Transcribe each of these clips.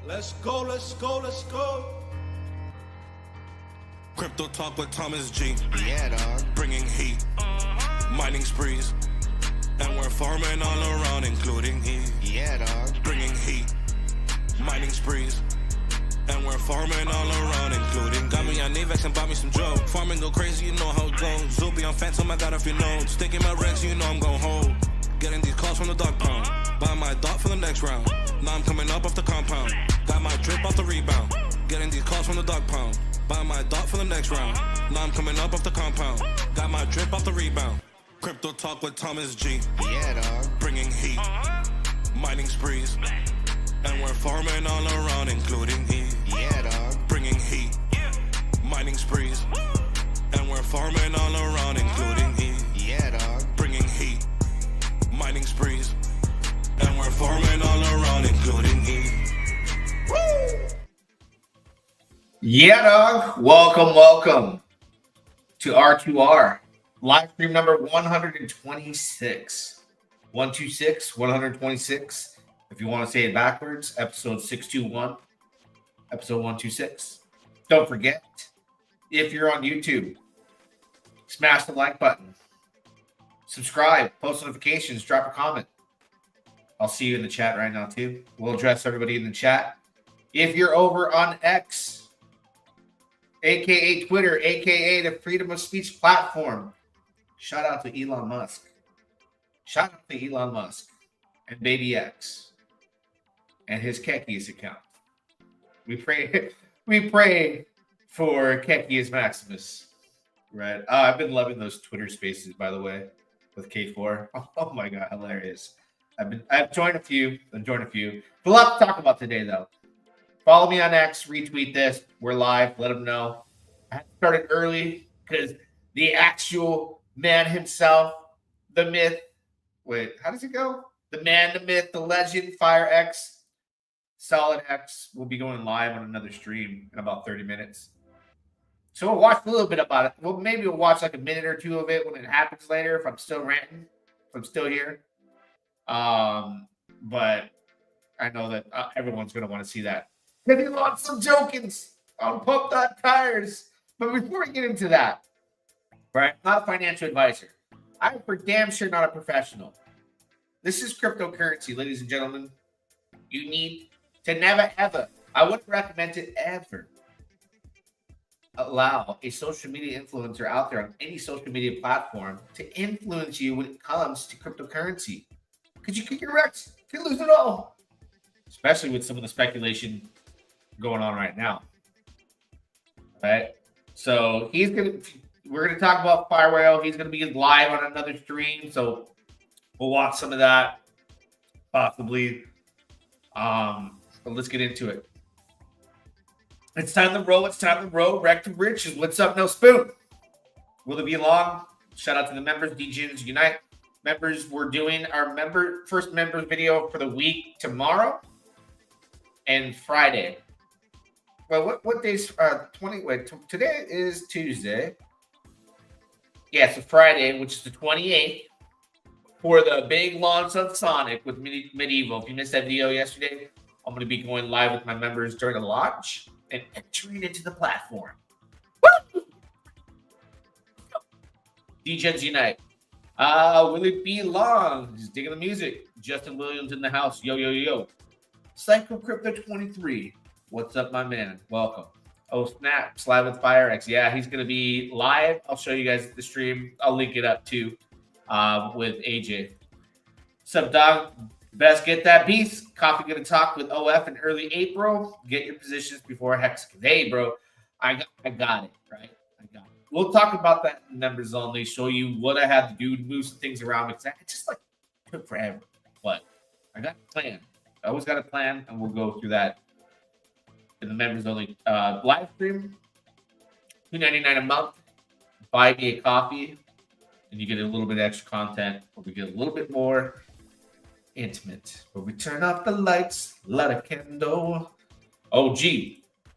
Let's go, let's go, let's go. Crypto talk with Thomas G. Yeah, dog. Bringing heat, mining sprees, and we're farming all around, including heat. Yeah, dog. Bringing heat, mining sprees, and we're farming all around, including. Got me on Navex and bought me some Joe. Farming go crazy, you know how it goes. Zoopy on Phantom, I got a few notes. Sticking my Rex, you know I'm gon' hold. Getting these calls from the dog pound. Buying my dot for the next round. Now I'm coming up off the compound. Got my drip off the rebound. Getting these calls from the dog pound. Buying my dot for the next round. Now I'm coming up off the compound. Got my drip off the rebound. Crypto talk with Thomas G. Yeah, dog. Bringing heat, mining sprees, and we're farming all around, including heat. Yeah, dog. Bringing heat, mining sprees, and we're farming all around, including heat. Yeah, dog. Bringing heat, mining sprees, and we're farming all around, including heat. Yeah, dog. Welcome to R2R. Live stream number 126. 126. If you want to say it backwards, episode 621, episode 126. Don't forget, if you're on YouTube, smash the like button. Subscribe, post notifications, drop a comment. I'll see you in the chat right now, too. We'll address everybody in the chat. If you're over on X, aka Twitter, aka the freedom of speech platform, shout out to Elon Musk. Shout out to Elon Musk and Baby X and his Kekius account. We pray for Kekius Maximus. Right. I've been loving those Twitter spaces, by the way, with K4. Oh my god, hilarious. I've joined a few. But a lot to talk about today, though. Follow me on X, retweet this. We're live. Let them know. I started early because the actual man himself, the myth. Wait, how does it go? The man, the myth, the legend, Fire X, Solid X will be going live on another stream in about 30 minutes. So we'll watch a little bit about it. Well, maybe we'll watch like a minute or two of it when it happens later if I'm still ranting, if I'm still here. But I know that everyone's going to want to see that. Because he lost some jokings on Pump.Tires. But before we get into that, right, I'm not a financial advisor. I'm for damn sure not a professional. This is cryptocurrency, ladies and gentlemen. You need to never, ever, I wouldn't recommend it ever, allow a social media influencer out there on any social media platform to influence you when it comes to cryptocurrency. Because you could get wrecked, you could lose it all. Especially with some of the speculation going on right now. Right? So we're gonna talk about Firewhale. He's gonna be live on another stream, so we'll watch some of that, possibly. But let's get into it. It's time to roll. Wreck to riches. What's up, No Spoon? Will it be long? Shout out to the members, DJs Unite. Members, we're doing our first members video for the week tomorrow and Friday. Well, what day's 20? Wait, today is Tuesday. Yeah, so Friday, which is the 28th, for the big launch of Sonic with Medieval. If you missed that video yesterday, I'm going to be going live with my members during the launch and entering into the platform. Woo! DJs Unite. Will it be long? Just digging the music. Justin Williams in the house. Yo. Psycho Crypto 23. What's up, my man? Welcome. Oh, snap. Slide with Fire X. Yeah, he's going to be live. I'll show you guys the stream. I'll link it up, too, with AJ. What's up, dog? Best get that beast. Coffee going to talk with OF in early April. Get your positions before Hex. Hey, bro, I got it, right? I got it. We'll talk about that in members only, show you what I had to do to move some things around. Because it just took forever. But I got a plan. I always got a plan, and we'll go through that in the members only live stream. $2.99 a month. Buy me a coffee, and you get a little bit of extra content, or we get a little bit more intimate. Where we turn off the lights, light a candle. OG,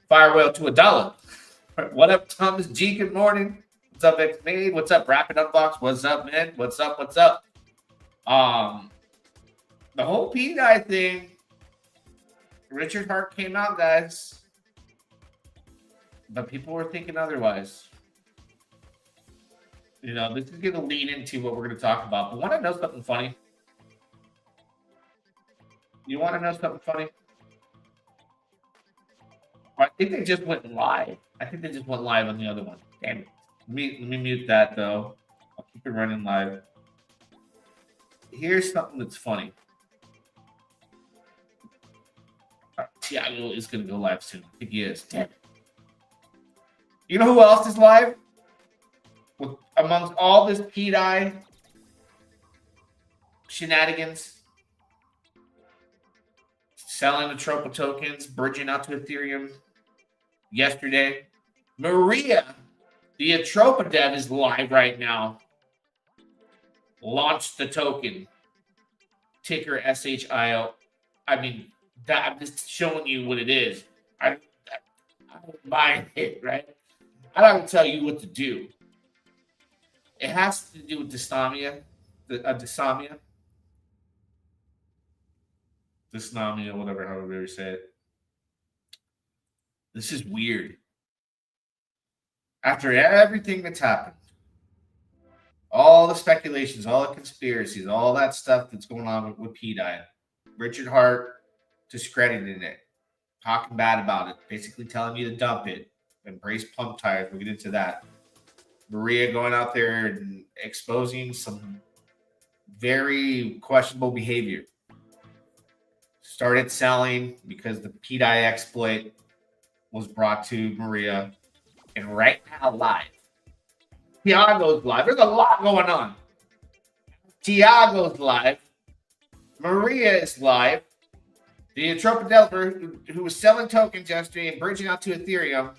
Firewhale to $1. What up, Thomas G? Good morning. What's up, X Made? What's up, Rapid Unbox? What's up, man? What's up? The whole P guy thing Richard Hart came out, guys. But people were thinking otherwise. You know, this is going to lead into what we're going to talk about. But want to know something funny? You want to know something funny? I think they just went live. I think they just went live on the other one. Damn it. Let me mute that, though. I'll keep it running live. Here's something that's funny. Tiago is going to go live soon. I think he is. Damn it. You know who else is live? Amongst all this P-Dye shenanigans, selling the Tropa tokens, bridging out to Ethereum yesterday. Maria, the Atropa dev, is live right now. Launched the token. Ticker SHIO. I mean, I'm just showing you what it is. I'm buying it, right? I don't tell you what to do. It has to do with dysnomia, dysnomia, whatever, however you say it. This is weird. After everything that's happened, all the speculations, all the conspiracies, all that stuff that's going on with P-Dye, Richard Hart discrediting it, talking bad about it, basically telling you to dump it, embrace Pump.Tires. We'll get into that. Maria going out there and exposing some very questionable behavior. Started selling because the P-Dye exploit was brought to Maria. And right now, live. Tiago's live. There's a lot going on. Tiago's live. Maria is live. The Atropa developer who was selling tokens yesterday and bridging out to Ethereum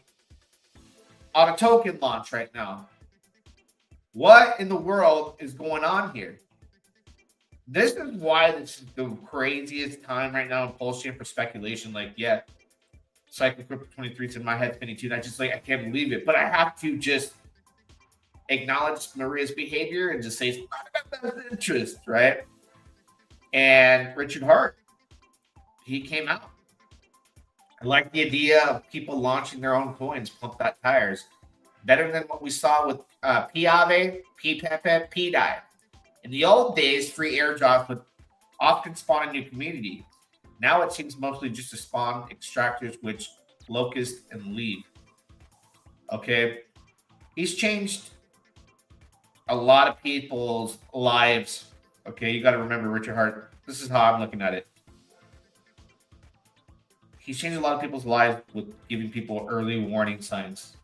on a token launch right now. What in the world is going on here? This is why this is the craziest time right now in Pulsechain for speculation. Like, yeah, Cycle Crypto 23 is in my head spinning too. And I just I can't believe it. But I have to just acknowledge Maria's behavior and just say it's not in my best interest, right? And Richard Hart, he came out. I like the idea of people launching their own coins, Pump.Tires. Better than what we saw with Piave, P-Pepe, P-Dye. In the old days, free airdrops would often spawn a new community. Now it seems mostly just to spawn extractors, which Locust and Leave. Okay? He's changed a lot of people's lives. Okay, you got to remember Richard Hart. This is how I'm looking at it. He's changed a lot of people's lives with giving people early warning signs,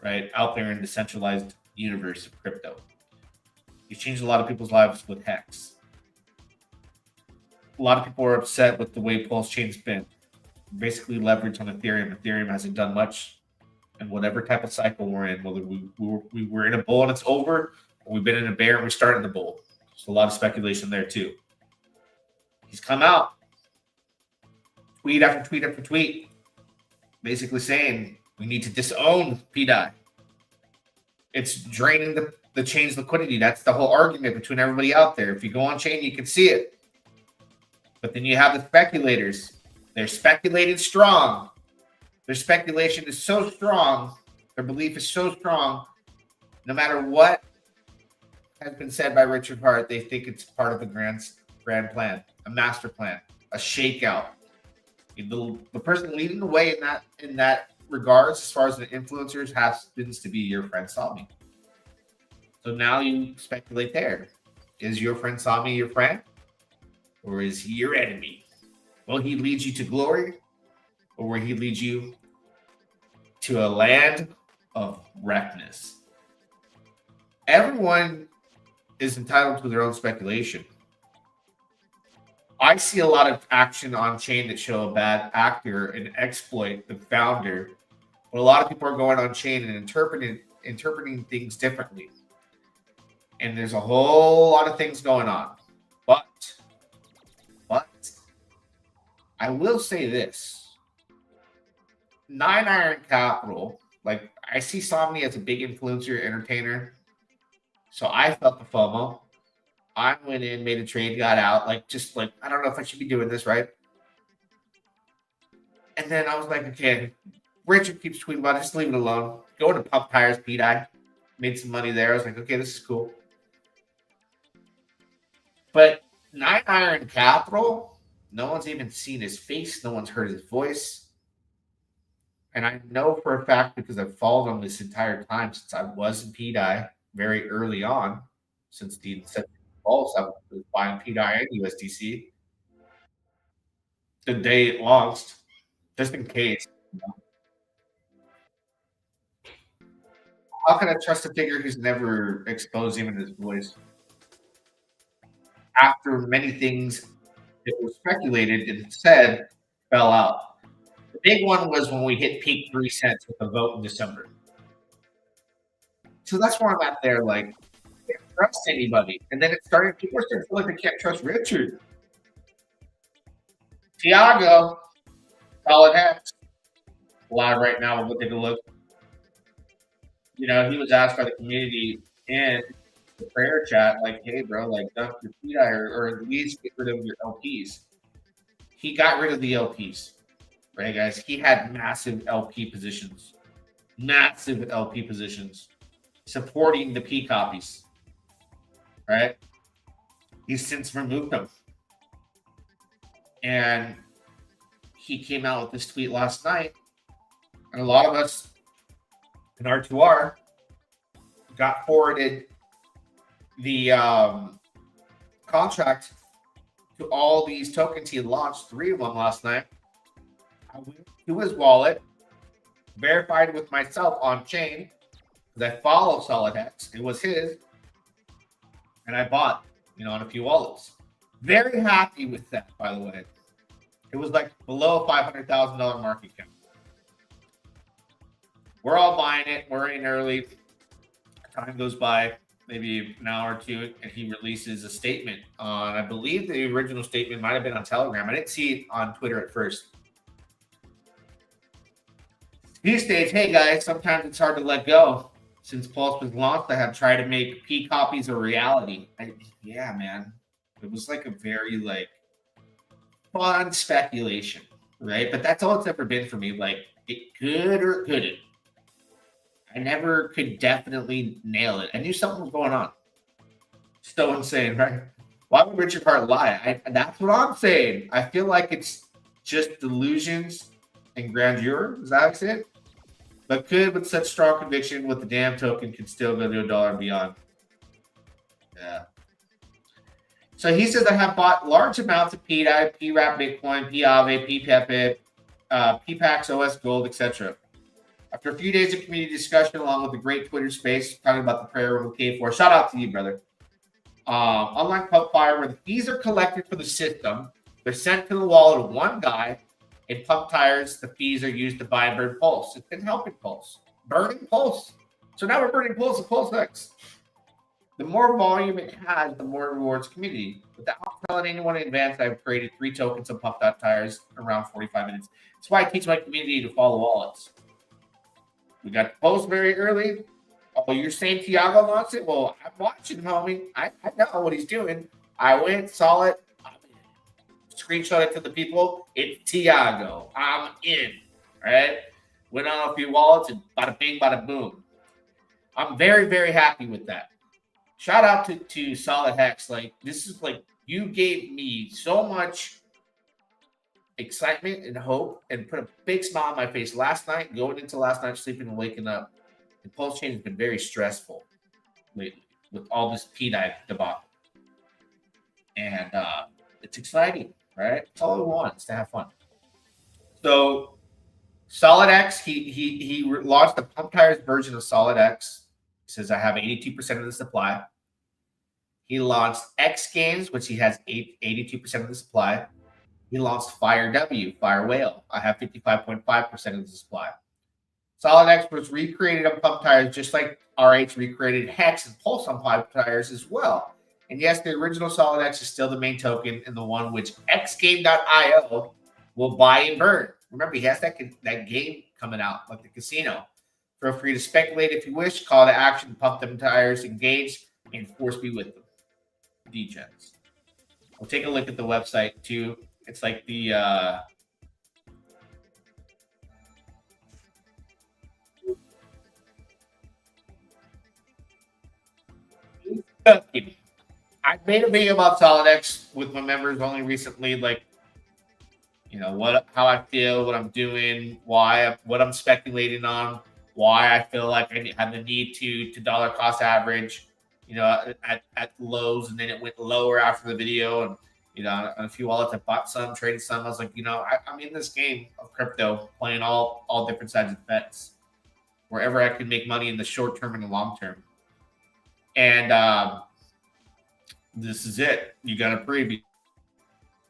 right? Out there in the centralized universe of crypto. He's changed a lot of people's lives with Hex. A lot of people are upset with the way Pulsechain's been. Basically leveraged on Ethereum. Ethereum hasn't done much. And whatever type of cycle we're in, whether we were in a bull and it's over, or we've been in a bear and we're starting the bull. There's a lot of speculation there too. He's come out. Tweet after tweet after tweet. Basically saying we need to disown P-Dye. It's draining the chain's liquidity. That's the whole argument between everybody out there. If you go on chain, you can see it. But then you have the speculators. They're speculating strong. Their speculation is so strong. Their belief is so strong. No matter what has been said by Richard Hart, they think it's part of the grand plan, a master plan, a shakeout. The person leading the way in that regards, as far as the influencers, happens to be your friend Sami. So now you speculate there. Is your friend Sami your friend? Or is he your enemy? Will he lead you to glory? Or will he lead you to a land of wreckness? Everyone is entitled to their own speculation. I see a lot of action on chain that show a bad actor and exploit the founder, but a lot of people are going on chain and interpreting things differently. And there's a whole lot of things going on. But I will say this. 9 Iron Capital, like I see Somni as a big influencer, entertainer. So I felt the FOMO. I went in, made a trade, got out. I don't know if I should be doing this, right? And then I was like, okay, Richard keeps tweeting about it, just leave it alone. Go to Pump.Tires, P-Dye. Made some money there. I was like, okay, this is cool. But Nine Iron Capital, no one's even seen his face. No one's heard his voice. And I know for a fact because I've followed him this entire time since I was in P-Dye very early on, since the inception of Pulse, I was buying P-Dye and USDC. The day it launched, just in case. How can I trust a figure who's never exposed even his voice? After many things that were speculated and said fell out. The big one was when we hit peak 3 cents with the vote in December. So that's where I'm at there, like, can't trust anybody. And then it started, people started feeling like they can't trust Richard. Tiago, solid X. Live right now, we'll take a look. You know, he was asked by the community in the prayer chat, like, hey, bro, like, dump your P-Dye or at least get rid of your LPs. He got rid of the LPs, right, guys? He had massive LP positions, supporting the P copies, right? He's since removed them. And he came out with this tweet last night, and a lot of us in R2R got forwarded the contract to all these tokens. He had launched 3 of them last night. I went to his wallet, verified with myself on chain, because I follow SolidX. It was his, and I bought, on a few wallets. Very happy with that, by the way. It was like below $500,000 market cap. We're all buying it. We're in early. Time goes by, maybe an hour or two, and he releases a statement on, I believe the original statement might have been on Telegram. I didn't see it on Twitter at first. He states, hey guys, sometimes it's hard to let go. Since Pulse was launched, I have tried to make P copies a reality. Yeah, man. It was like a very fun speculation, right? But that's all it's ever been for me. Like, it could or it couldn't. I never could definitely nail it. I knew something was going on. So insane, right? Why would Richard Hart lie? That's what I'm saying. I feel like it's just delusions and grandeur. Is that how I say it? But could, with such strong conviction, with the damn token, could still go to $1 and beyond. Yeah. So he says, I have bought large amounts of PDI, PRAP Bitcoin, PAVE, PPEPE, PPAX, OS Gold, etc. After a few days of community discussion, along with the great Twitter space, talking about the prayer room K4, shout out to you, brother. Unlike Pump.Fire, where the fees are collected for the system, they're sent to the wallet of one guy. In Pump.Tires, the fees are used to buy and burn Pulse. It's been helping Pulse. Burning Pulse. So now we're burning Pulse with PulseX. The more volume it has, the more it rewards community. Without telling anyone in advance, I've created 3 tokens of Pump.Tires around 45 minutes. That's why I teach my community to follow wallets. We got the post very early. Oh, you're saying Tiago launched it? Well, I'm watching, homie. I know what he's doing. I went, saw it, screenshot it to the people. It's Tiago. I'm in. All right? Went on a few wallets and bada bing, bada boom. I'm very, very happy with that. Shout out to Solid Hex. Like, this is like, you gave me so much excitement and hope and put a big smile on my face last night, going into last night, sleeping and waking up. The Pulsechain has been very stressful lately with all this P-Dye debacle. And it's exciting, right? It's all we want is to have fun. So SolidX, he launched the Pump.Tires version of SolidX. He says, I have 82% of the supply. He launched X Games, which he has 82% of the supply. He launched Fire W, Fire Whale. I have 55.5% of the supply. SolidX was recreated on Pump.Tires just like RH recreated Hex and Pulse on Pump.Tires as well. And yes, the original SolidX is still the main token and the one which xgame.io will buy and burn. Remember, he has that game coming out, like the casino. Feel free to speculate if you wish. Call to action, Pump them tires, engage, and force be with them. Degens. We'll take a look at the website too. It's like the I made a video about SolidX with my members only recently, like, how I feel, what I'm doing, what I'm speculating on, why I feel like I have the need to dollar cost average, at lows, and then it went lower after the video, and on a few wallets I bought some, traded some. I was like, I'm in this game of crypto, playing all different sides of bets, wherever I can make money in the short term and the long term. And this is it. You got a preview.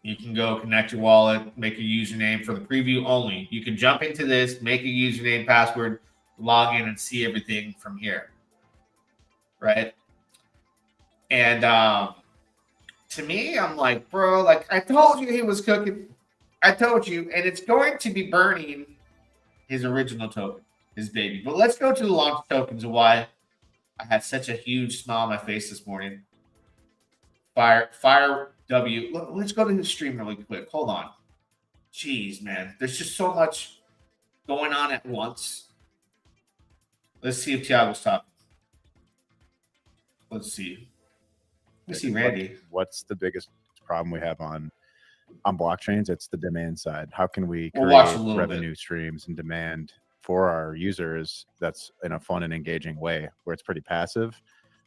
You can go connect your wallet, make a username for the preview only. You can jump into this, make a username, password, log in, and see everything from here. Right? And to me, I'm like, bro, like I told you he was cooking. I told you. And it's going to be burning his original token, his baby. But let's go to the launch tokens and why I had such a huge smile on my face this morning. Fire W. Let's go to his stream really quick. Hold on. Jeez, man. There's just so much going on at once. Let's see if Tiago's talking. Let's see. Let's see, Randy. What's the biggest problem we have on blockchains? It's the demand side. How can we create revenue streams and demand for our users that's in a fun and engaging way where it's pretty passive?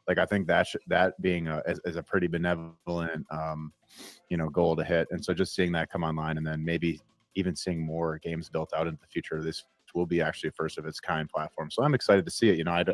Like, I think that being is a pretty benevolent, goal to hit. And so just seeing that come online, and then maybe even seeing more games built out into the future, this will be actually a first of its kind platform. So I'm excited to see it. I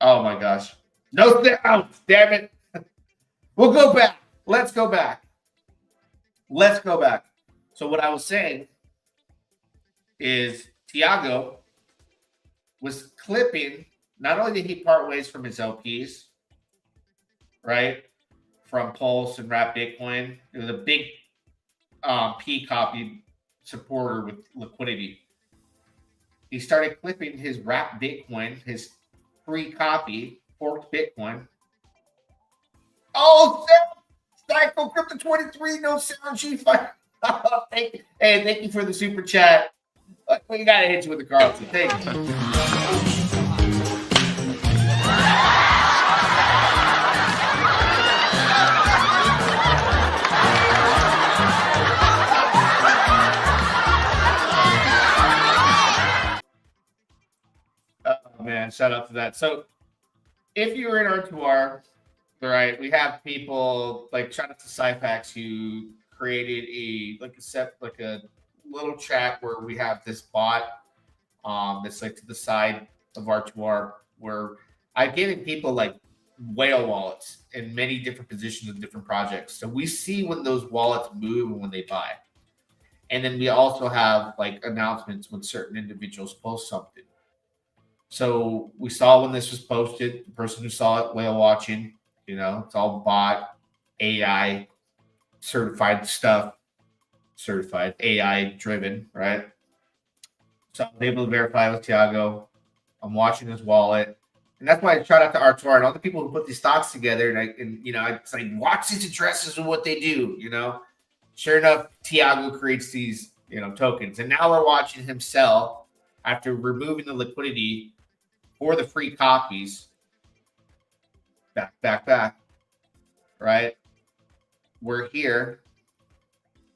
Oh my gosh. No sound. Damn it. We'll go back. Let's go back. So what I was saying is Tiago was clipping. Not only did he part ways from his LPs, right, from Pulse and Wrap Bitcoin, it was a big P copy supporter with liquidity. He started clipping his Wrap Bitcoin, his free copy, forked Bitcoin. Oh, Psycho Crypto 23, no sound, G5. Thank you for the super chat. We gotta hit you with the Carlton. Thank you. Oh man, shout out to that. So if you were in R2R, right? We have people like shout out to Cyfax who created a little chat where we have this bot that's like to the side of R2R where I've given people like whale wallets in many different positions of different projects. So we see when those wallets move and when they buy. And then we also have like announcements when certain individuals post something. So we saw when this was posted, the person who saw it, whale watching, it's all bot, AI, certified stuff, certified AI driven, right? So I was able to verify with Thiago. I'm watching his wallet. And that's why I shout out to R2R and all the people who put these stocks together. And it's like, watch these addresses and what they do, Sure enough, Thiago creates these, tokens. And now we're watching him sell after removing the liquidity for the free copies. Back. Right? We're here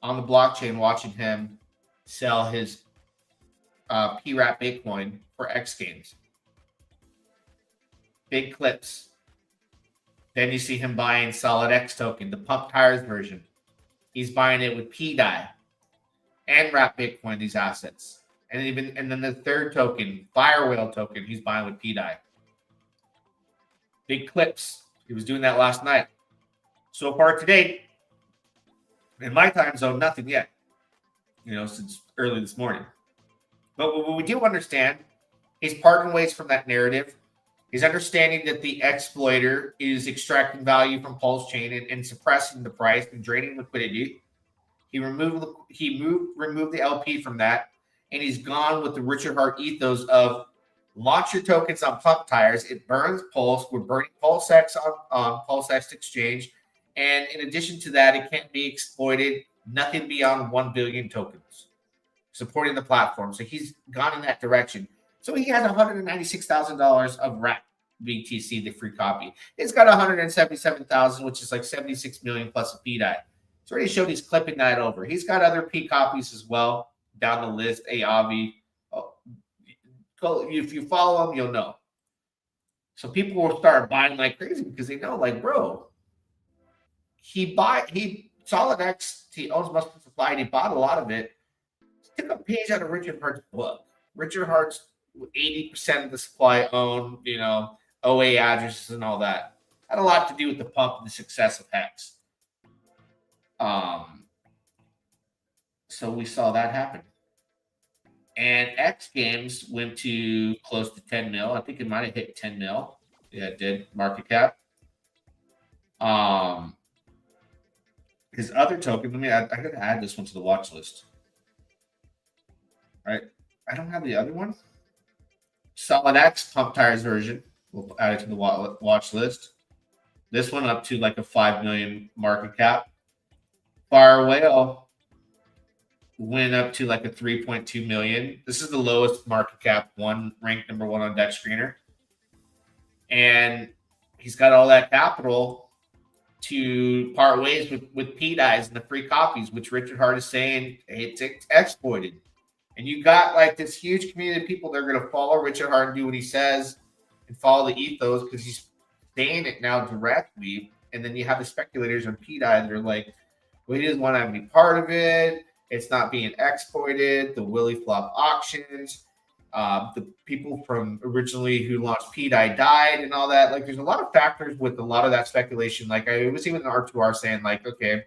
on the blockchain watching him sell his PRAP Bitcoin for X Games. Big clips. Then you see him buying Solid X token, the Pump.Tires version. He's buying it with PDAI and Wrap Bitcoin, these assets. And then the third token, Fire Whale token, he's buying with PDAI. Big clips. He was doing that last night. So far today, in my time zone, nothing yet. Since early this morning. But what we do understand, he's parting ways from that narrative. He's understanding that the exploiter is extracting value from Pulsechain and suppressing the price and draining liquidity. He removed the LP from that, and he's gone with the Richard Hart ethos of launch your tokens on Pump.Tires. It burns Pulse. We're burning Pulsex on Pulsex Exchange, and in addition to that, it can't be exploited. Nothing beyond 1 billion tokens. Supporting the platform. So he's gone in that direction. So he has $196,000 of RAP BTC, the free copy. It's got 177,000, which is like 76 million plus a PDAI. It's already showed he's clipping that over. He's got other P copies as well down the list. Avi. If you follow him, you'll know. So people will start buying like crazy because they know, like, bro, Solid X, he owns Mustard Supply, and he bought a lot of it. Took a page out of Richard Hart's book. Richard Hart's 80% of the supply owned, OA addresses and all that. Had a lot to do with the pump and the success of Hex. So we saw that happen. And X Games went to close to 10 mil. I think it might have hit 10 mil. Yeah, it did. Market cap. His other token, I got to add this one to the watch list. Right? I don't have the other one. Solid X Pump.Tires version. We'll add it to the watch list. This one up to like a 5 million market cap. Fire Whale went up to like a 3.2 million. This is the lowest market cap one, ranked number one on Deck Screener. And he's got all that capital to part ways with PDAIs and the free copies, which Richard Hart is saying it's exploited. And you got like this huge community of people that are going to follow Richard Hart and do what he says and follow the ethos because he's saying it now directly. And then you have the speculators on PDAI that are like, well, he doesn't want to have any part of it. It's not being exploited. The Willy Flop auctions, the people from originally who launched PDAI died and all that. Like, there's a lot of factors with a lot of that speculation. Like, I was even R2R saying, like, okay,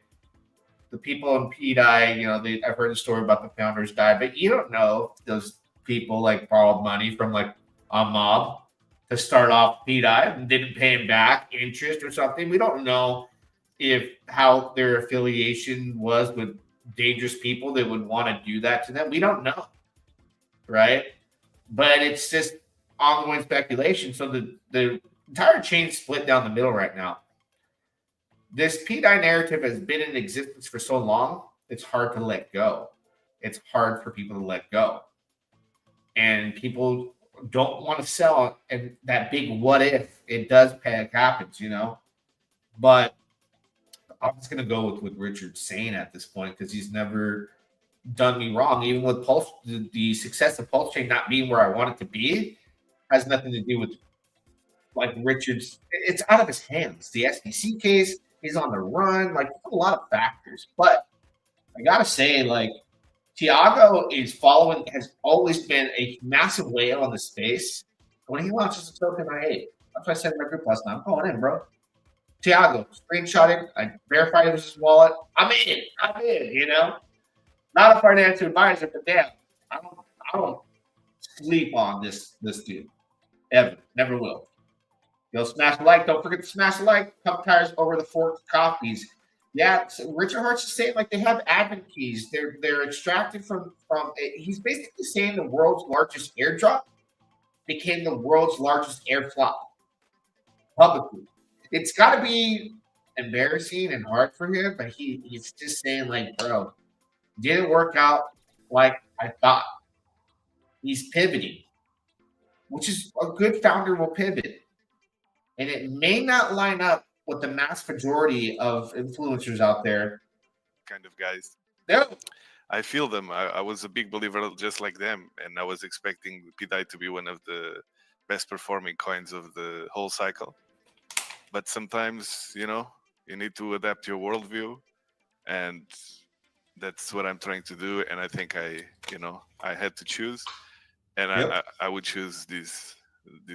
the people in PDAI, I've heard the story about the founders died, but you don't know if those people like borrowed money from like a mob to start off PDAI and didn't pay him back interest or something. We don't know how their affiliation was with dangerous people that would want to do that to them. We don't know, right? But it's just ongoing speculation. So the entire chain split down the middle right now. This PDAI narrative has been in existence for so long, it's hard to let go. It's hard for people to let go. And people don't want to sell and that big what if it does happens, But I'm just going to go with what Richard's saying at this point because he's never done me wrong. Even with Pulse, the success of Pulsechain not being where I want it to be has nothing to do with like Richard's, it's out of his hands. The SEC case, he's on the run, like a lot of factors. But I gotta say, like Tiago has always been a massive whale on the space. When he launches a token, that's why I said in my group last night, I'm going in, bro. Tiago, screenshot it. I verified it was his wallet. I'm in, you know? Not a financial advisor, but damn, I don't sleep on this dude. Ever. Never will. Yo, smash a like. Don't forget to smash a like. Pump.Tires over the forked copies. Yeah, so Richard Hart's is saying like they have admin keys. They're extracted from. He's basically saying the world's largest airdrop became the world's largest air flop publicly. It's got to be embarrassing and hard for him, but he's just saying like, bro, didn't work out like I thought. He's pivoting, which is a good founder will pivot. And it may not line up with the mass majority of influencers out there. Kind of guys. Yeah. I feel them. I was a big believer just like them. And I was expecting PDI to be one of the best performing coins of the whole cycle. But sometimes, you need to adapt your worldview. And that's what I'm trying to do. And I think I had to choose. And Yep. I would choose this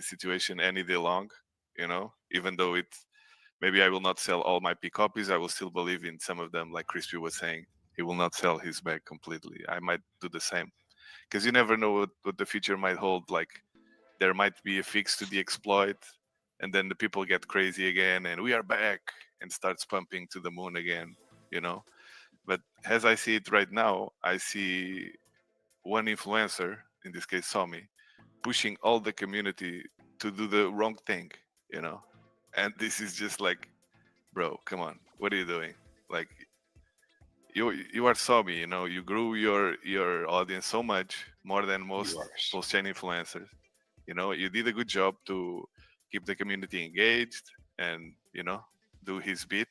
situation any day long, even though maybe I will not sell all my P copies. I will still believe in some of them. Like Crispy was saying, he will not sell his bag completely. I might do the same because you never know what the future might hold. Like there might be a fix to the exploit and then the people get crazy again and we are back and starts pumping to the moon again, But as I see it right now, I see one influencer, in this case Somi, pushing all the community to do the wrong thing, and this is just like, bro, come on, what are you doing? Like you are Somi, you grew your audience so much more than most Pulsechain influencers. You did a good job to keep the community engaged and do his bit,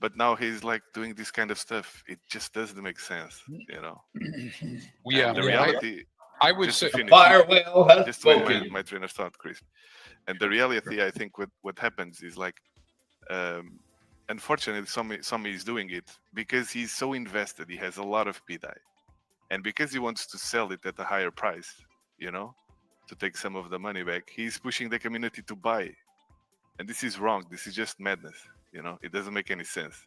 but now he's like doing this kind of stuff. It just doesn't make sense, Yeah, the reality. I would just say to finish, Fire whale has just spoken. my train of thought, Chris. And the reality, I think, what happens is like, unfortunately, Somi is doing it because he's so invested. He has a lot of PDI, and because he wants to sell it at a higher price, to take some of the money back, he's pushing the community to buy. And this is wrong. This is just madness. It doesn't make any sense.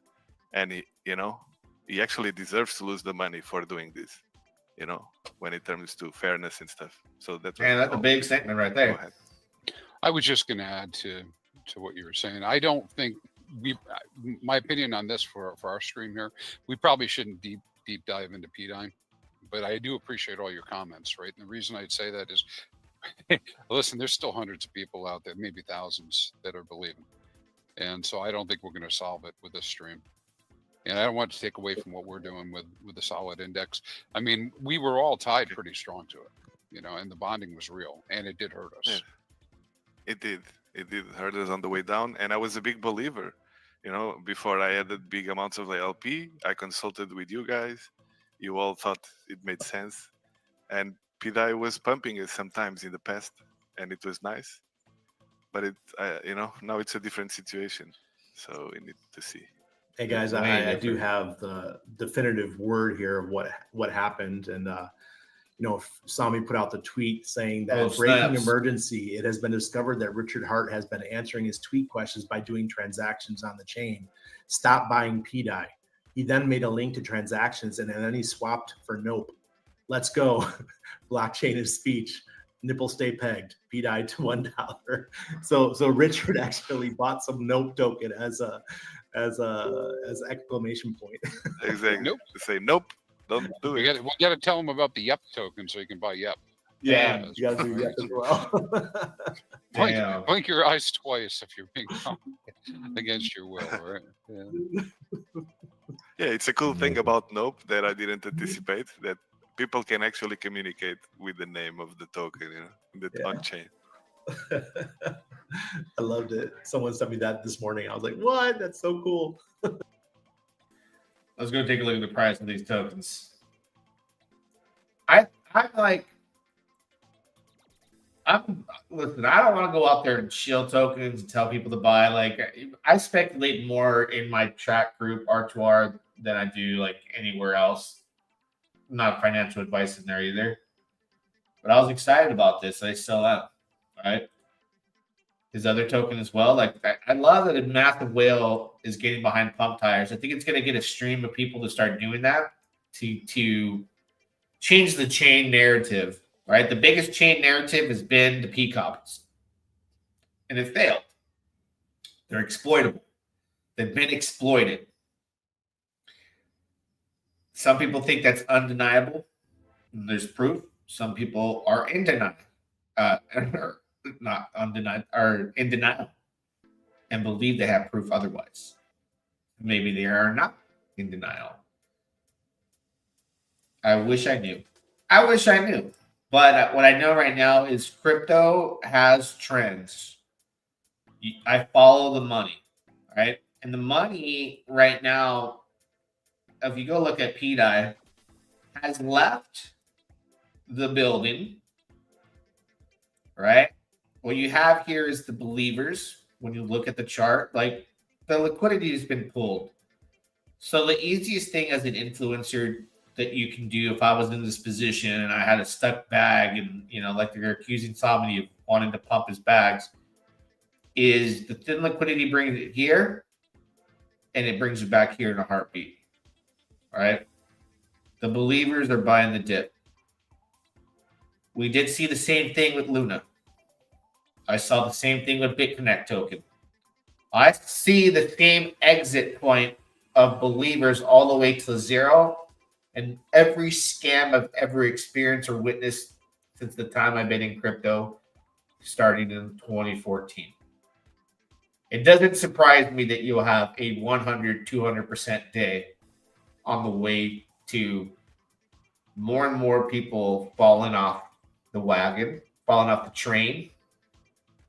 And he actually deserves to lose the money for doing this. When it comes to fairness and stuff. So that's a big statement right there. Go ahead. I was just going to add to what you were saying. I don't think my opinion on this for our stream here, we probably shouldn't deep dive into PDI, but I do appreciate all your comments, right? And the reason I'd say that is, listen, there's still hundreds of people out there, maybe thousands, that are believing. And so I don't think we're going to solve it with this stream. And I don't want to take away from what we're doing with the solid index. I mean, we were all tied pretty strong to it, and the bonding was real, and it did hurt us. Yeah. It did hurt us on the way down. And I was a big believer, before I added big amounts of the LP, I consulted with you guys. You all thought it made sense. And PDI was pumping it sometimes in the past, and it was nice. But now it's a different situation. So we need to see. Hey guys, I do have the definitive word here of what happened, and Sami put out the tweet saying that breaking emergency. It has been discovered that Richard Hart has been answering his tweet questions by doing transactions on the chain. Stop buying PDI. He then made a link to transactions, and then he swapped for Nope. Let's go. Blockchain is speech. Nipple stay pegged. PDI to $1. So Richard actually bought some Nope token as exclamation point. Exactly. Nope. Say nope. Don't do it. We got to tell him about the Yep token so he can buy Yep. Yeah, you got to do Yep as well. Blink your eyes twice if you're being against your will, right? Yeah, it's a cool thing about Nope that I didn't anticipate, that people can actually communicate with the name of the token, on chain. I loved it. Someone sent me that this morning. I was like, what? That's so cool. Let's go take a look at the price of these tokens. I Listen, I don't want to go out there and shill tokens and tell people to buy. Like, I speculate more in my chat group, R2R, than I do like anywhere else. Not financial advice in there either. But I was excited about this. I still am. Right? His other token as well. Like, I love that a massive whale is getting behind Pump.Tires. I think it's going to get a stream of people to start doing that to change the chain narrative. Right, the biggest chain narrative has been the P copies, and it failed. They're exploitable. They've been exploited. Some people think that's undeniable. There's proof. Some people are in denial, not undenied, are in denial, and believe they have proof otherwise. Maybe they are not in denial. I wish I knew. I wish I knew. But what I know right now is crypto has trends. I follow the money, right? And the money right now, if you go look at PDI, has left the building, right? What you have here is the believers. When you look at the chart, like the liquidity has been pulled. So the easiest thing as an influencer that you can do, if I was in this position and I had a stuck bag and, like they're accusing somebody of wanting to pump his bags, is the thin liquidity brings it here and it brings it back here in a heartbeat. All right. The believers are buying the dip. We did see the same thing with Luna. I saw the same thing with BitConnect token. I see the same exit point of believers all the way to zero. And every scam I've ever experienced or witnessed since the time I've been in crypto, starting in 2014. It doesn't surprise me that you'll have a 100, 200% day on the way to more and more people falling off the wagon, falling off the train,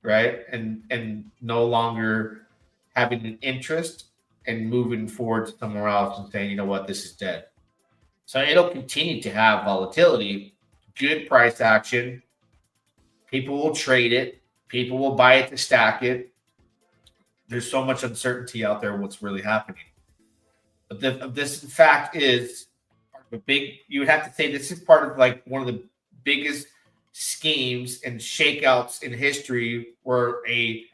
right? And no longer having an interest and moving forward to somewhere else and saying, you know what, this is dead. So it'll continue to have volatility, good price action. People will trade it. People will buy it to stack it. There's so much uncertainty out there what's really happening. But this, in fact, is a big, you would have to say this is part of like one of the biggest schemes and shakeouts in history where a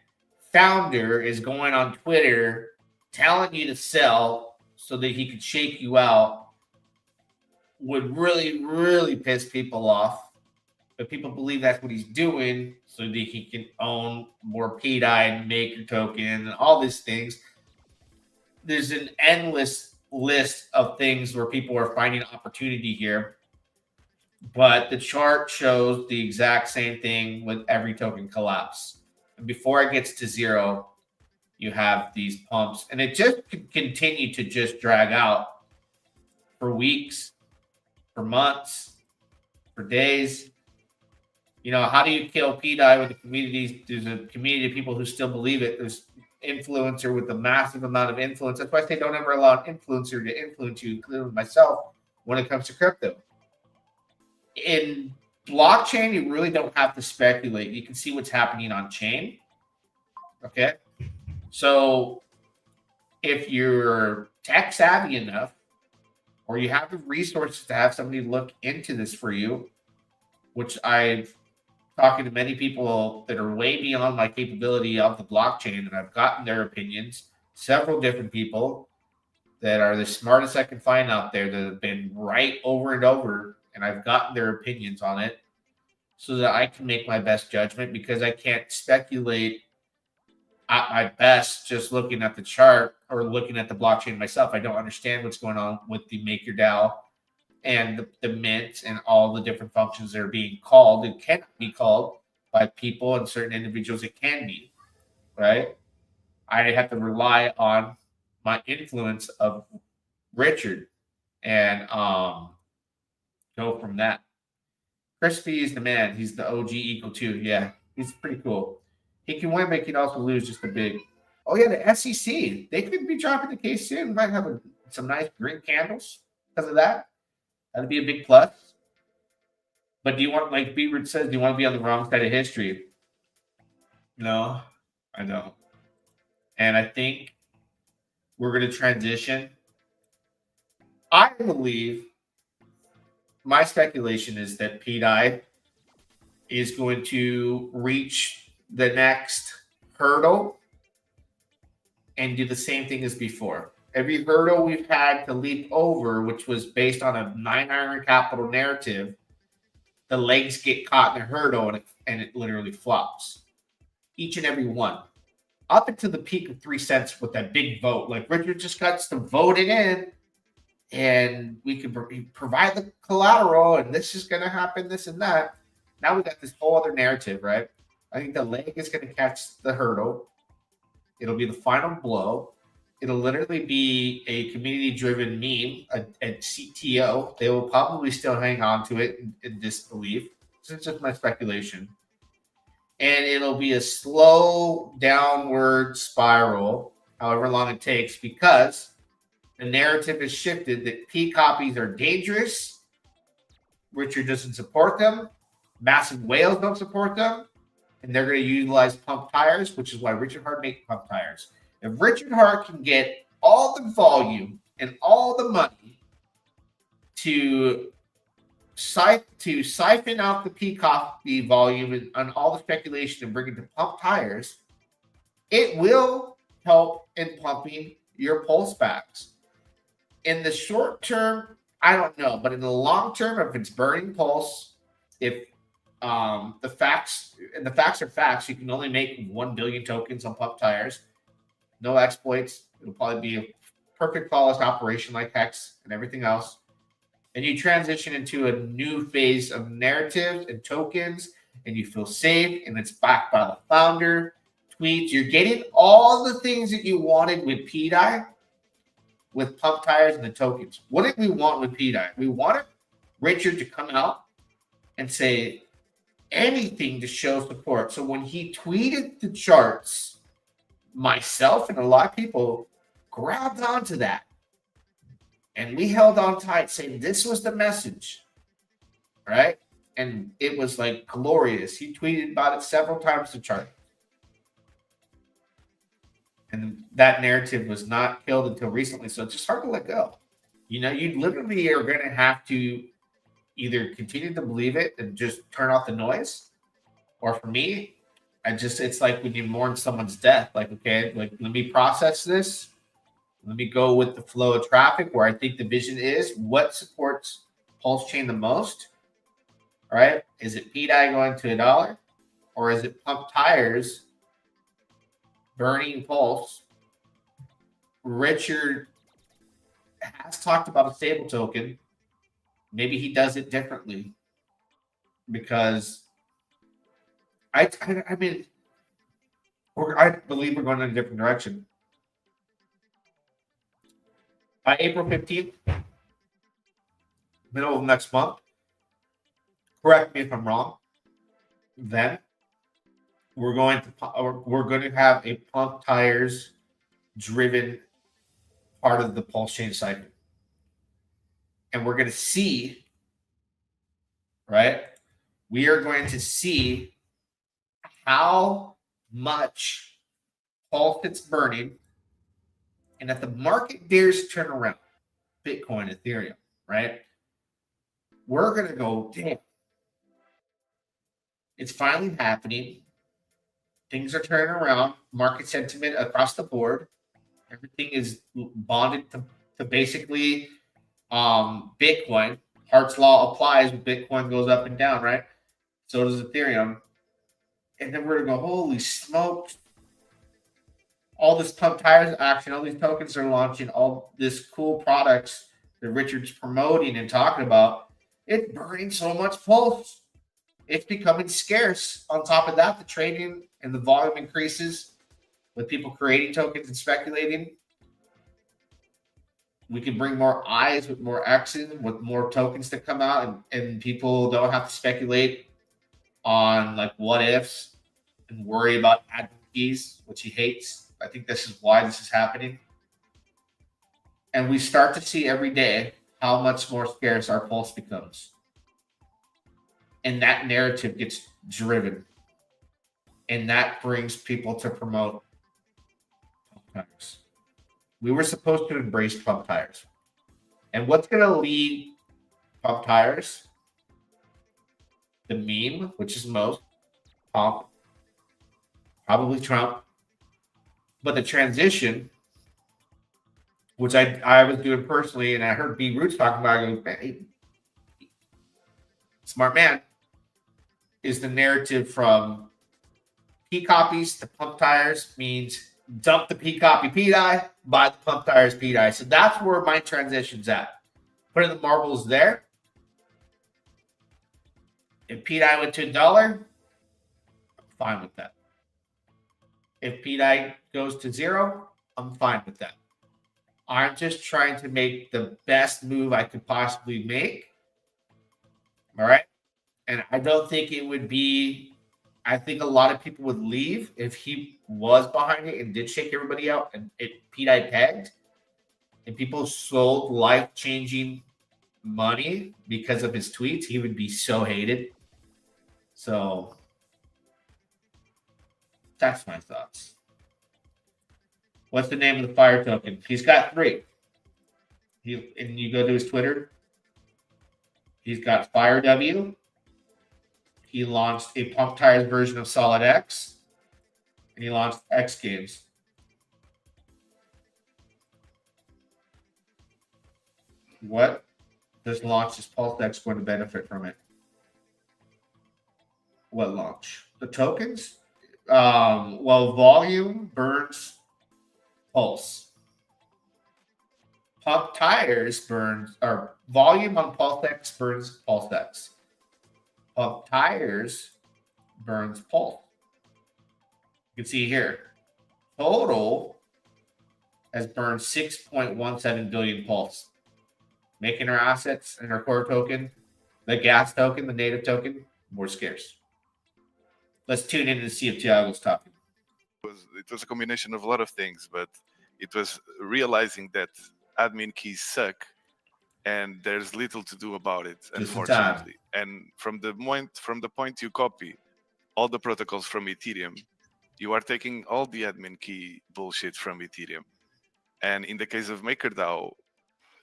founder is going on Twitter telling you to sell so that he could shake you out. Would really, really piss people off. But people believe that's what he's doing so that he can own more PDI and Maker token and all these things. There's an endless list of things where people are finding opportunity here. But the chart shows the exact same thing with every token collapse. And before it gets to zero, you have these pumps. And it just could continue to just drag out for weeks, for months, for days. How do you kill PDI with the communities? There's a community of people who still believe it. There's influencer with a massive amount of influence. That's why I say don't ever allow an influencer to influence you, including myself, when it comes to crypto. In blockchain, you really don't have to speculate. You can see what's happening on chain. Okay? So if you're tech savvy enough, or you have the resources to have somebody look into this for you, which I've talking to many people that are way beyond my capability of the blockchain, and I've gotten their opinions, several different people that are the smartest I can find out there that have been right over and over, and I've gotten their opinions on it so that I can make my best judgment, because I can't speculate at my best just looking at the chart or looking at the blockchain myself. I don't understand what's going on with the MakerDAO and the mint and all the different functions that are being called. It cannot be called by people and certain individuals. It can be, right? I have to rely on my influence of Richard and go from that. Crispy is the man. He's the OG equal to. Yeah, he's pretty cool. He can win, but he can also lose just a big. Oh, yeah, the SEC. They could be dropping the case soon. Might have some nice green candles because of that. That'd be a big plus. But do you want, like Beaver says, do you want to be on the wrong side of history? No, I don't. And I think we're going to transition. I believe, my speculation is that PDI is going to reach the next hurdle and do the same thing as before. Every hurdle we've had to leap over, which was based on a 9-iron capital narrative, the legs get caught in a hurdle and it literally flops. Each and every one. Up until the peak of 3 cents with that big vote. Like Richard just got to vote it in, and we can provide the collateral, and this is going to happen, this and that. Now we got this whole other narrative, right? I think the leg is going to catch the hurdle. It'll be the final blow. It'll literally be a community-driven meme, a CTO. They will probably still hang on to it in disbelief. This is just my speculation. And it'll be a slow downward spiral, however long it takes, because the narrative has shifted that P copies are dangerous. Richard doesn't support them. Massive whales don't support them. And they're going to utilize Pump.Tires, which is why Richard Hart makes Pump.Tires. If Richard Hart can get all the volume and all the money to siphon out the P copy volume and all the speculation and bring it to Pump.Tires, it will help in pumping your pulse backs. In the short term, I don't know, but in the long term, if it's burning pulse, if the facts are facts, you can only make 1 billion tokens on Pump.Tires. No exploits. It'll probably be a perfect flawless operation like Hex and everything else. And you transition into a new phase of narrative and tokens, and you feel safe, and it's backed by the founder, tweets. You're getting all the things that you wanted with PDI, with Pump.Tires and the tokens. What did we want with PDI? We wanted Richard to come out and say anything to show support. So when he tweeted the charts, myself and a lot of people grabbed onto that. And we held on tight saying this was the message, right? And it was like glorious. He tweeted about it several times to chart. And that narrative was not killed until recently. So it's just hard to let go. You know, you literally are going to have to either continue to believe it and just turn off the noise. Or for me, it's like when you mourn someone's death. Like, okay, like let me process this. Let me go with the flow of traffic where I think the vision is. What supports Pulsechain the most? All right. Is it PDI going to $1? Or is it Pump.Tires burning pulse? Richard has talked about a stable token. Maybe he does it differently because I mean, I believe we're going in a different direction. By April 15th, middle of next month, correct me if I'm wrong, then we're going to have a Pump.Tires driven part of the Pulsechain cycle. And we're going to see, right? We are going to see how much pulse it's burning. And if the market dares to turn around, Bitcoin, Ethereum, right? We're going to go, damn. It's finally happening. Things are turning around. Market sentiment across the board. Everything is bonded to basically Bitcoin. Hart's law applies when Bitcoin goes up and down, right? So does Ethereum. And then we're going to go, holy smokes. All this Pump.Tires action, all these tokens are launching, all this cool products that Richard's promoting and talking about. It's burning so much pulse. It's becoming scarce. On top of that, the trading and the volume increases with people creating tokens and speculating. We can bring more eyes with more X's, with more tokens that come out, and people don't have to speculate on like what ifs and worry about admin keys, which he hates. I think this is why this is happening. And we start to see every day how much more scarce our pulse becomes. and that narrative gets driven, and that brings people to promote Pump.Tires. We were supposed to embrace Pump.Tires. And what's going to lead Pump.Tires? The meme, which is most, Pump, probably Trump. But the transition, which I was doing personally, and I heard B Roots talking about it, hey, smart man, is the narrative from P copies to Pump.Tires means dump the P copy P dye, buy the Pump.Tires P dye. So that's where my transition's at. Putting the marbles there. If P dye went to $1, I'm fine with that. If P dye goes to 0, I'm fine with that. I'm just trying to make the best move I could possibly make. All right. And I don't think it would be, I think a lot of people would leave if he was behind it and did shake everybody out and it P dye pegged. And people sold life-changing money because of his tweets. He would be so hated. So that's my thoughts. What's the name of the fire token? He's got 3. And you go to his Twitter. He's got Fire W. He launched a Pump.Tires version of Solid X. And he launched X Games. What does launch this Pulsechain going to benefit from it? What launch? The tokens? Well, volume burns Pulse. Pump.Tires burns, or volume on Pulsechain burns Pulsechain. Pump.Tires burns Pulse. You can see here, total has burned 6.17 billion Pulse, making our assets and our core token, the gas token, the native token, more scarce. Let's tune in to see if Thiago's talking. It was a combination of a lot of things, but it was realizing that admin keys suck and there's little to do about it, unfortunately. And from the point you copy all the protocols from Ethereum, you are taking all the admin key bullshit from Ethereum. And in the case of MakerDAO,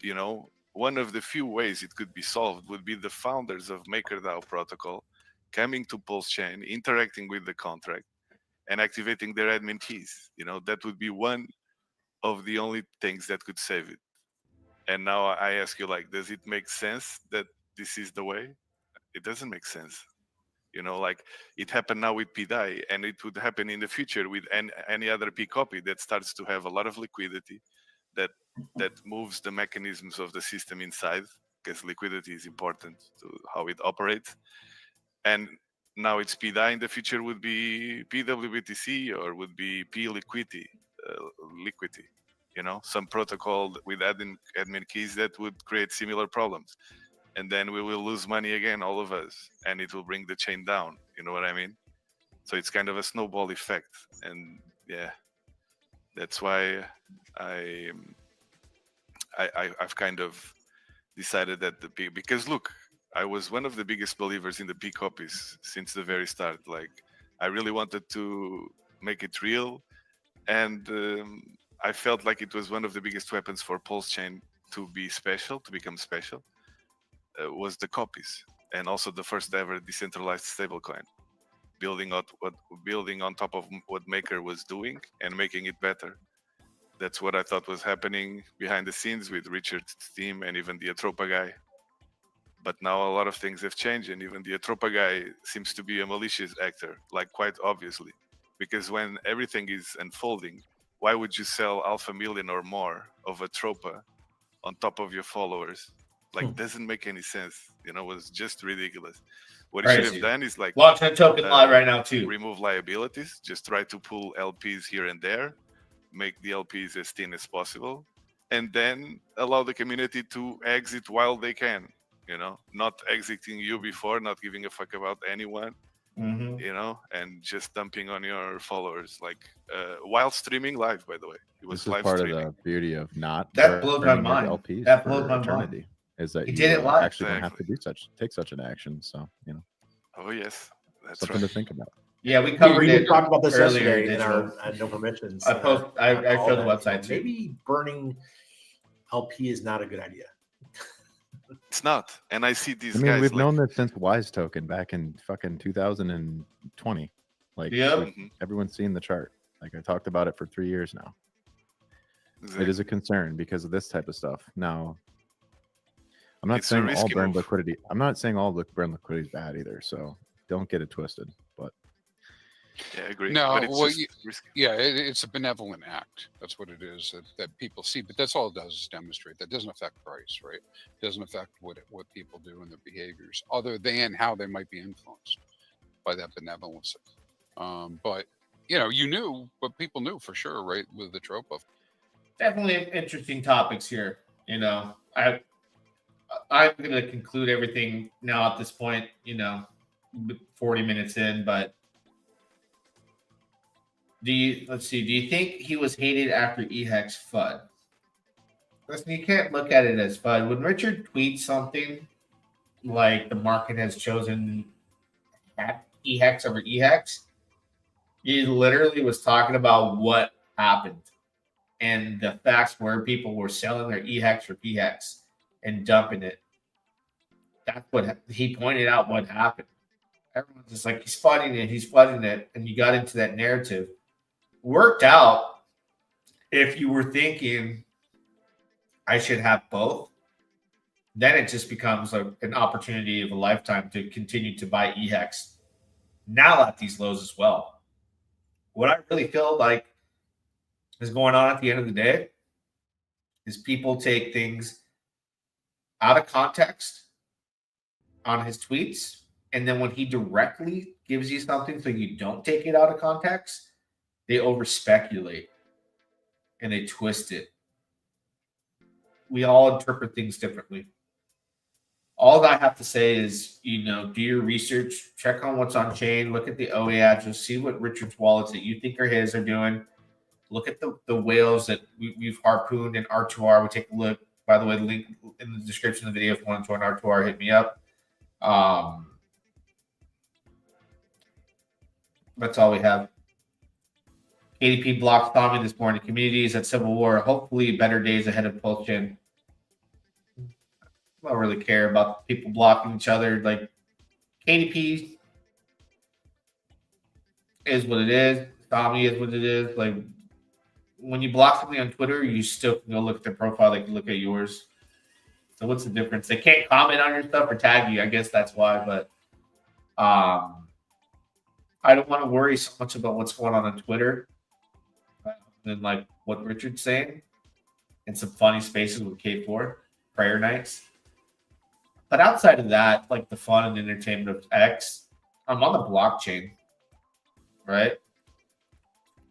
you know, one of the few ways it could be solved would be the founders of MakerDAO protocol coming to Pulsechain, interacting with the contract, and activating their admin keys. You know, that would be one of the only things that could save it. And now I ask you, like, does it make sense that this is the way? It doesn't make sense. You know, like it happened now with PDAI, and it would happen in the future with any other P copy that starts to have a lot of liquidity, that moves the mechanisms of the system inside, because liquidity is important to how it operates. And now it's PDAI, in the future would be PWBTC or would be P liquidity, you know, some protocol with admin keys that would create similar problems. And then we will lose money again, all of us, and it will bring the chain down. You know what I mean? So it's kind of a snowball effect. And yeah, that's why I've kind of decided that because look, I was one of the biggest believers in the P copies since the very start. Like, I really wanted to make it real, and I felt like it was one of the biggest weapons for Pulsechain to be special, to become special. Was the copies, and also the first ever decentralized stablecoin, building on top of what Maker was doing and making it better. That's what I thought was happening behind the scenes with Richard's team and even the Atropa guy. But now a lot of things have changed, and even the Atropa guy seems to be a malicious actor, like quite obviously, because when everything is unfolding, why would you sell 500,000 or more of Atropa on top of your followers? Like, doesn't make any sense. You know, it was just ridiculous. What he should have done is like watch that token live right now too. Remove liabilities, just try to pull LPs here and there, make the LPs as thin as possible, and then allow the community to exit while they can. You know, not exiting you before, not giving a fuck about anyone. You know, and just dumping on your followers, like while streaming live. By the way, it was live part streaming. of the beauty of not that blows my mind. That blows my mind. Is that he you did it live. actually don't have to do take such an action. So, you know, Oh yes, that's Something right. to think about. Yeah, we covered We it talked about this earlier. yesterday in Digital. our no permissions. I showed the website too. Maybe burning LP is not a good idea. It's not. And I see these I mean, guys. we've like, known this since Wise Token back in fucking 2020. Like, Yep. everyone's seen the chart. Like, I talked about it for 3 years now. exactly. It is a concern because of this type of stuff. Now, I'm not It's a saying all risky burn move. liquidity. I'm not saying all burn liquidity is bad either. So don't get it twisted. But Yeah, I agree. No, but it's well, just risky. yeah, it's a benevolent act. That's what it is that people see. But that's all it does is demonstrate. That doesn't affect price, right? It doesn't affect what people do and their behaviors, other than how they might be influenced by that benevolence. But you knew, but people knew for sure, right? With the trope of Definitely interesting topics here. I'm going to conclude everything now at this point. 40 minutes in, but do you think he was hated after EHEX FUD? Listen, you can't look at it as FUD. When Richard tweets something like the market has chosen EHEX over EHEX, he literally was talking about what happened and the facts where people were selling their EHEX for PHEX and dumping it. That's what he pointed out what happened. Everyone's just like, he's flooding it, and you got into that narrative. Worked out if you were thinking I should have both, then it just becomes an opportunity of a lifetime to continue to buy EHEX now at these lows as well. What I really feel like is going on at the end of the day is people take things out of context on his tweets, and then when he directly gives you something so you don't take it out of context, they over speculate and they twist it. We all interpret things differently. All I have to say is, do your research, check on what's on chain, look at the OA address, see what Richard's wallets that you think are his are doing. Look at the whales that we've harpooned in R2R. We take a look. By the way, the link in the description of the video if you want to join R2R, hit me up. That's all we have. KDP blocked Tommy this morning. Communities at Civil War. Hopefully better days ahead of Pulsechain. I don't really care about people blocking each other. Like, KDP is what it is. Tommy is what it is. Like, when you block somebody on Twitter, you still can go look at their profile. They can look at yours. So what's the difference? They can't comment on your stuff or tag you. I guess that's why. But I don't want to worry so much about what's going on Twitter than like what Richard's saying and some funny spaces with K4 prayer nights. But outside of that, like the fun and entertainment of X, I'm on the blockchain, right?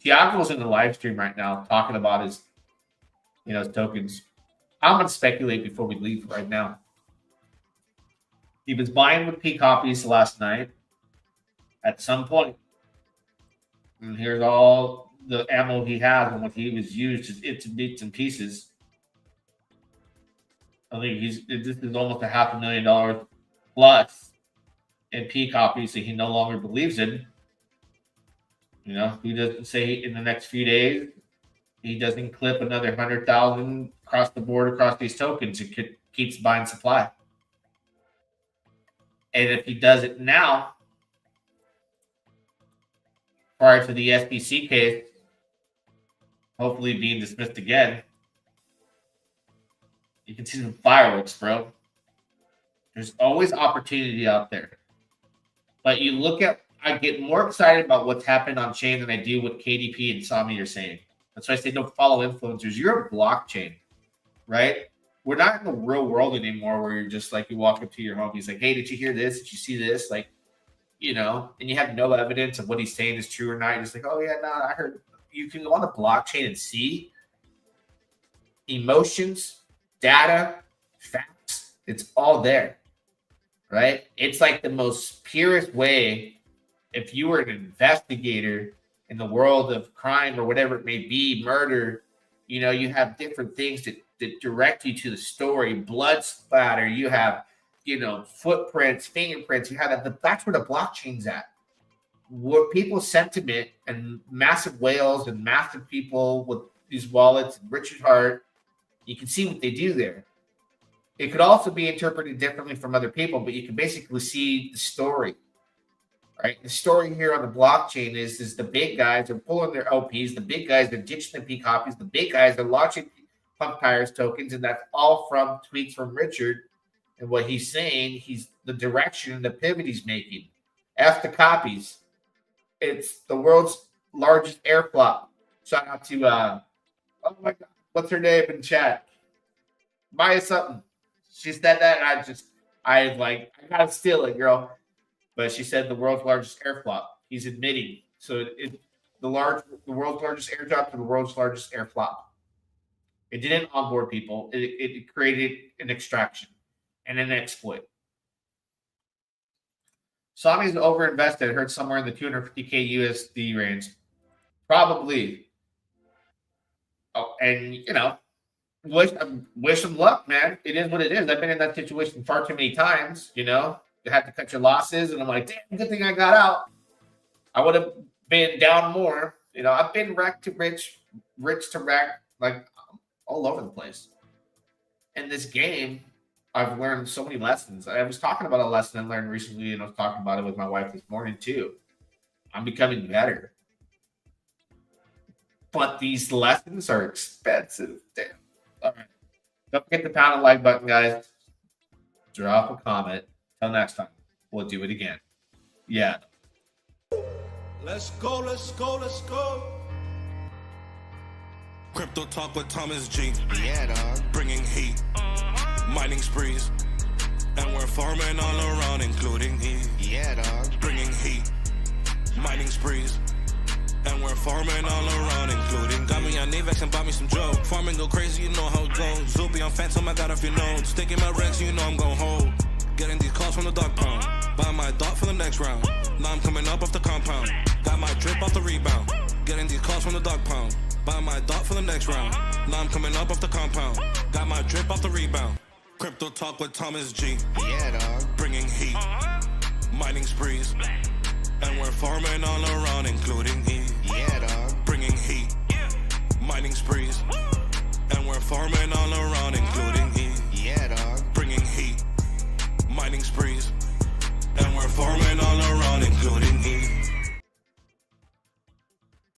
Tiago's in the live stream right now talking about his tokens. I'm going to speculate before we leave right now. He was buying with P copies last night at some point. And here's all the ammo he has and what he was used to bits and pieces. I think this is almost $500,000 plus in P copies that he no longer believes in. He doesn't say in the next few days he doesn't clip another 100,000 across the board across these tokens. It keeps buying supply. And if he does it now, prior to the SBC case, hopefully being dismissed again, you can see some fireworks, bro. There's always opportunity out there. But I get more excited about what's happened on chain than I do what KDP and Sami are saying. That's why I say don't follow influencers. You're a blockchain, right? We're not in the real world anymore where you're just like, you walk up to your homies like, hey, did you hear this? Did you see this? Like, and you have no evidence of what he's saying is true or not. You're just like, oh, yeah, no, I heard. You can go on the blockchain and see emotions, data, facts. It's all there, right? It's like the most purest way. If you were an investigator in the world of crime or whatever it may be, murder, you have different things that direct you to the story, blood splatter. You have footprints, fingerprints. You have that. But that's where the blockchain's at. Where people's sentiment and massive whales and massive people with these wallets, and Richard Hart, you can see what they do there. It could also be interpreted differently from other people, but you can basically see the story. Right? The story here on the blockchain is the big guys are pulling their LPs, the big guys are ditching the P copies, the big guys are launching Pump.Tires tokens, and that's all from tweets from Richard and what he's saying. He's the direction and the pivot he's making. F the copies. It's the world's largest air flop. Shout out to oh my God, what's her name in chat? Maya something. She said that, and I gotta steal it, girl. But she said the world's largest air flop. He's admitting. So the world's largest airdrop to the world's largest air flop. It didn't onboard people. It created an extraction and an exploit. Sami's overinvested. I heard somewhere in the 250K USD range. Probably. Oh, and wish him luck, man. It is what it is. I've been in that situation far too many times. You have to cut your losses, and I'm like, damn, good thing I got out. I would have been down more. I've been wrecked to rich to wreck, like all over the place. In this game, I've learned so many lessons. I was talking about a lesson I learned recently, and I was talking about it with my wife this morning too. I'm becoming better. But these lessons are expensive. Damn. All right. Don't forget to pound the like button, guys. Drop a comment. Till next time, we'll do it again. Yeah. Let's go, let's go, let's go. Crypto talk with Thomas G. Yeah, dog. Bringing heat. Mining sprees. And we're farming all around, including heat. Yeah, dog. Bringing heat. Mining sprees. And we're farming all around, including got me on Navex and bought me some Joe. Farming go crazy, you know how it goes. Zoopy on Phantom, I got a few nodes. Sticking my Rex, you know I'm gon' hold. Getting these calls from the dog pound. Buy my dot for the next round. Now I'm coming up off the compound. Got my drip off the rebound. Getting these calls from the dog pound. Buy my dot for the next round. Now I'm coming up off the compound. Got my drip off the rebound. Crypto talk with Thomas G. Yeah, dog. Bringing heat. Mining sprees. And we're farming all around, including heat. Yeah, dog. Bringing heat. Mining sprees. And we're farming all